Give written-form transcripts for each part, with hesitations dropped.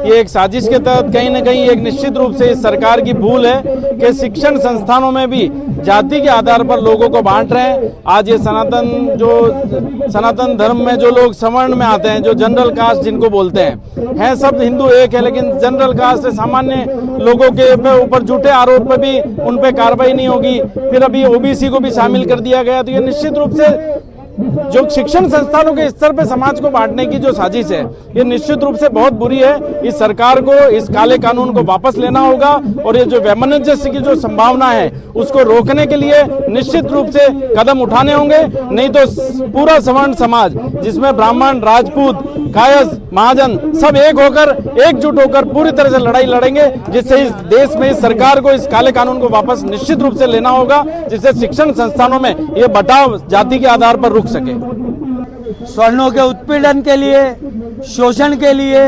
ये एक साजिश के तहत कहीं न कहीं एक निश्चित रूप से इस सरकार की भूल है कि शिक्षण संस्थानों में भी जाति के आधार पर लोगों को बांट रहे हैं। आज ये सनातन धर्म में जो लोग सवर्ण में आते हैं, जो जनरल कास्ट जिनको बोलते हैं सब हिंदू एक है, लेकिन जनरल कास्ट से सामान्य लोगों के ऊपर झूठे आरोप पे भी उन पे कार्रवाई नहीं होगी। फिर अभी ओबीसी को भी शामिल कर दिया गया। तो ये निश्चित रूप से जो शिक्षण संस्थानों के स्तर पे समाज को बांटने की जो साजिश है, ये निश्चित रूप से बहुत बुरी है। इस सरकार को इस काले कानून को वापस लेना होगा और ये जो वैमनस्य की जो संभावना है उसको रोकने के लिए निश्चित रूप से कदम उठाने होंगे। नहीं तो पूरा सवर्ण समाज, जिसमें ब्राह्मण, राजपूत, कायस्थ, महाजन सब एकजुट होकर पूरी तरह से लड़ाई लड़ेंगे, जिससे इस देश में इस सरकार को इस काले कानून को वापस निश्चित रूप से लेना होगा, जिससे शिक्षण संस्थानों में ये बटाव जाति के आधार पर रुक सके। स्वर्णों के उत्पीड़न के लिए, शोषण के लिए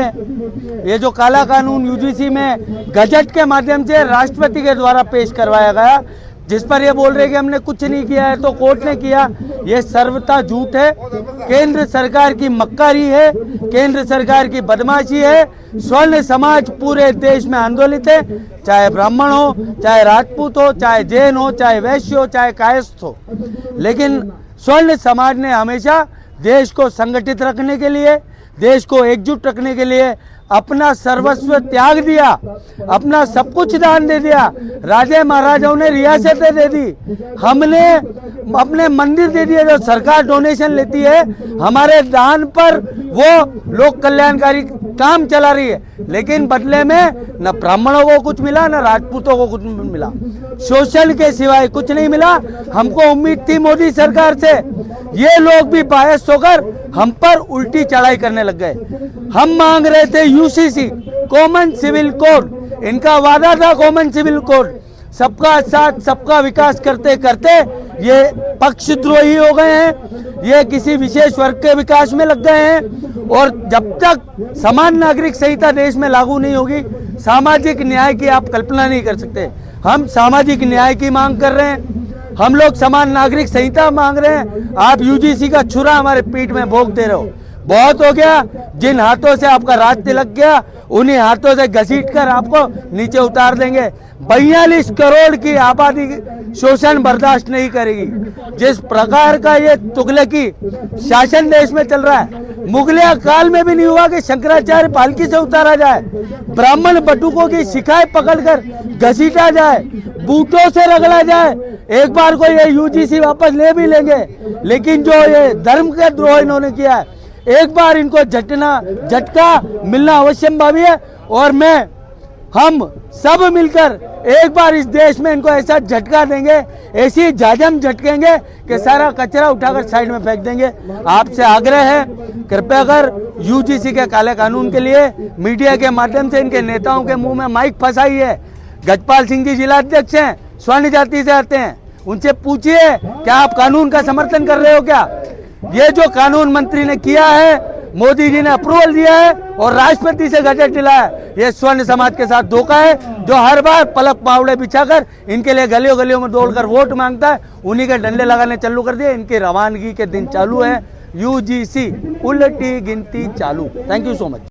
ये जो काला कानून यूजीसी में गजट के माध्यम से राष्ट्रपति के द्वारा पेश करवाया गया, जिस पर ये बोल रहे कि हमने कुछ नहीं किया है तो कोर्ट ने किया, ये सर्वथा झूठ है। केंद्र सरकार की मक्कारी है, केंद्र सरकार की बदमाशी है। स्वर्ण समाज पूरे देश में आंदोलित है, चाहे ब्राह्मण हो, चाहे राजपूत हो, चाहे जैन हो, चाहे वैश्य हो, चाहे कायस्थ हो। लेकिन स्वर्ण समाज ने हमेशा देश को संगठित रखने के लिए, देश को एकजुट रखने के लिए अपना सर्वस्व त्याग दिया, अपना सब कुछ दान दे दिया। राजे महाराजाओं ने रियासतें दे दी, हमने अपने मंदिर दे दिए। जो सरकार डोनेशन लेती है हमारे दान पर, वो लोक कल्याणकारी काम चला रही है, लेकिन बदले में न ब्राह्मणों को कुछ मिला, न राजपूतों को कुछ मिला। शोषण के सिवाय कुछ नहीं मिला। हमको उम्मीद थी मोदी सरकार से, ये लोग भी बायस होकर हम पर उल्टी चढ़ाई करने लग गए। हम मांग रहे थे यूसीसी, कॉमन सिविल कोड, इनका वादा था कॉमन सिविल कोड। सबका साथ सबका विकास करते करते ये पक्षद्रोही हो गए हैं, ये किसी विशेष वर्ग के विकास में लग गए हैं। और जब तक समान नागरिक संहिता देश में लागू नहीं होगी, सामाजिक न्याय की आप कल्पना नहीं कर सकते। हम सामाजिक न्याय की मांग कर रहे हैं, हम लोग समान नागरिक संहिता मांग रहे हैं। आप यूजीसी का छुरा हमारे पीठ में भोंक दे रहे हो। बहुत हो गया। जिन हाथों से आपका राज तिलक गया, उन्हीं हाथों से घसीट कर आपको नीचे उतार देंगे। 42 करोड़ की आबादी शोषण बर्दाश्त नहीं करेगी। जिस प्रकार का ये तुगलकी शासन देश में चल रहा है, मुगलिया काल में भी नहीं हुआ कि शंकराचार्य पालकी से उतारा जाए, ब्राह्मण बटुकों की शिकायत पकड़कर घसीटा जाए, बूटों से रगड़ा जाए। एक बार को ये यूजीसी वापस ले भी लेंगे, लेकिन जो ये धर्म के द्रोह इन्होंने किया है, एक बार इनको झटका मिलना अवश्यंभावी है। और हम सब मिलकर एक बार इस देश में इनको ऐसा झटका देंगे, ऐसी झाजम झटकेंगे कि सारा कचरा उठाकर साइड में फेंक देंगे। आपसे आग्रह है, कृपया कर यूजीसी के काले कानून के लिए मीडिया के माध्यम से इनके नेताओं के मुंह में माइक फंसाई है। गजपाल सिंह जी जिला अध्यक्ष हैं, स्वर्ण जाति से आते हैं, उनसे पूछिए क्या आप कानून का समर्थन कर रहे हो क्या? ये जो कानून मंत्री ने किया है, मोदी जी ने अप्रूवल दिया है और राष्ट्रपति से गजट दिलाया है, ये स्वर्ण समाज के साथ धोखा है। जो हर बार पलक पावड़े बिछाकर इनके लिए गलियों गलियों में दौड़कर वोट मांगता है, उन्हीं के डंडे लगाने चालू कर दिए। इनकी रवानगी के दिन चालू है। यूजीसी उल्टी गिनती चालू। Thank you so much.